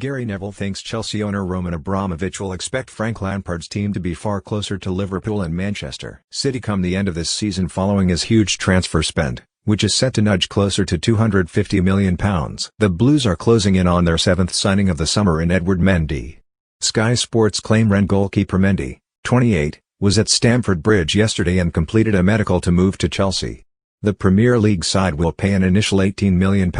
Gary Neville thinks Chelsea owner Roman Abramovich will expect Frank Lampard's team to be far closer to Liverpool and Manchester City come the end of this season following his huge transfer spend, which is set to nudge closer to £250 million. The Blues are closing in on their seventh signing of the summer in Edouard Mendy. Sky Sports claim Rennes goalkeeper Mendy, 28, was at Stamford Bridge yesterday and completed a medical to move to Chelsea. The Premier League side will pay an initial £18 million,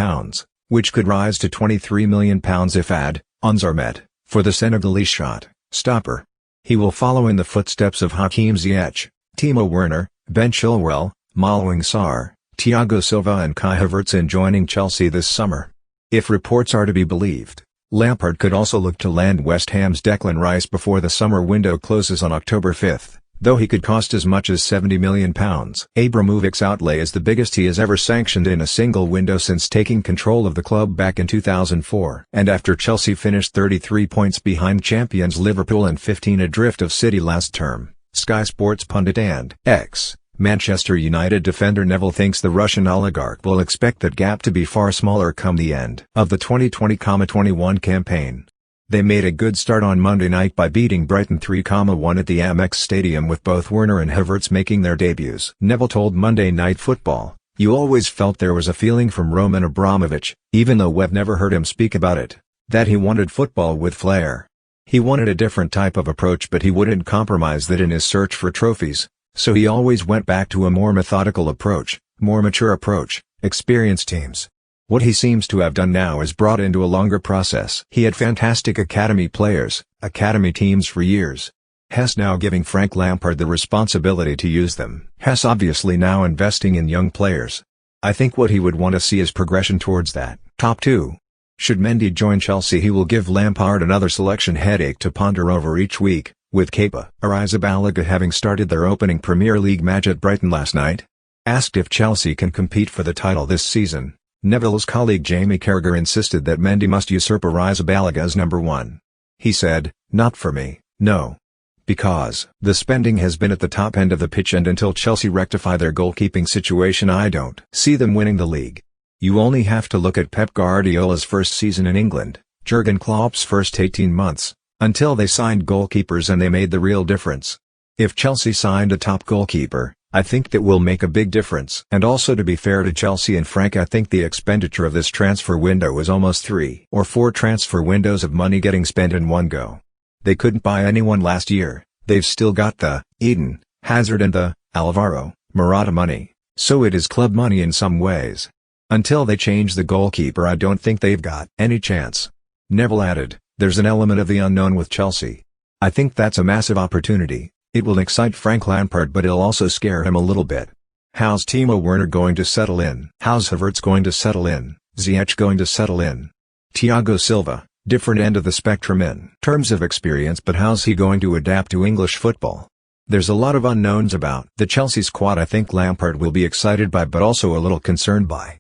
which could rise to £23 million if add-ons are met, for the Senegalese shot stopper. He will follow in the footsteps of Hakim Ziyech, Timo Werner, Ben Chilwell, Malang Sarr, Thiago Silva and Havertz in joining Chelsea this summer. If reports are to be believed, Lampard could also look to land West Ham's Declan Rice before the summer window closes on October 5, though he could cost as much as £70 million. Abramovich's outlay is the biggest he has ever sanctioned in a single window since taking control of the club back in 2004. And after Chelsea finished 33 points behind champions Liverpool and 15 adrift of City last term, Sky Sports pundit and ex-Manchester United defender Neville thinks the Russian oligarch will expect that gap to be far smaller come the end of the 2020-21 campaign. They made a good start on Monday night by beating Brighton 3-1 at the Amex Stadium with both Werner and Havertz making their debuts. Neville told Monday Night Football, "You always felt there was a feeling from Roman Abramovich, even though we've never heard him speak about it, that he wanted football with flair. He wanted a different type of approach but he wouldn't compromise that in his search for trophies, so he always went back to a more methodical approach, more mature approach, experienced teams. What he seems to have done now is brought into a longer process. He had fantastic academy players, academy teams for years. He's now giving Frank Lampard the responsibility to use them. He's obviously now investing in young players. I think what he would want to see is progression towards that top two. Should Mendy join Chelsea he will give Lampard another selection headache to ponder over each week, with Kepa Arrizabalaga having started their opening Premier League match at Brighton last night. Asked if Chelsea can compete for the title this season, Neville's colleague Jamie Carragher insisted that Mendy must usurp Arrizabalaga as number one. He said, "Not for me, no. Because the spending has been at the top end of the pitch and until Chelsea rectify their goalkeeping situation I don't see them winning the league. You only have to look at Pep Guardiola's first season in England, Jurgen Klopp's first 18 months, until they signed goalkeepers and they made the real difference. If Chelsea signed a top goalkeeper, I think that will make a big difference." And also to be fair to Chelsea and Frank, I think the expenditure of this transfer window was almost 3 or 4 transfer windows of money getting spent in one go. They couldn't buy anyone last year, they've still got the Eden Hazard and the Alvaro Morata money, so it is club money in some ways. Until they change the goalkeeper I don't think they've got any chance. Neville added, "There's an element of the unknown with Chelsea. I think that's a massive opportunity. It will excite Frank Lampard but it'll also scare him a little bit. How's Timo Werner going to settle in? How's Havertz going to settle in? Ziyech going to settle in? Thiago Silva, different end of the spectrum in terms of experience, but how's he going to adapt to English football? There's a lot of unknowns about the Chelsea squad I think Lampard will be excited by but also a little concerned by.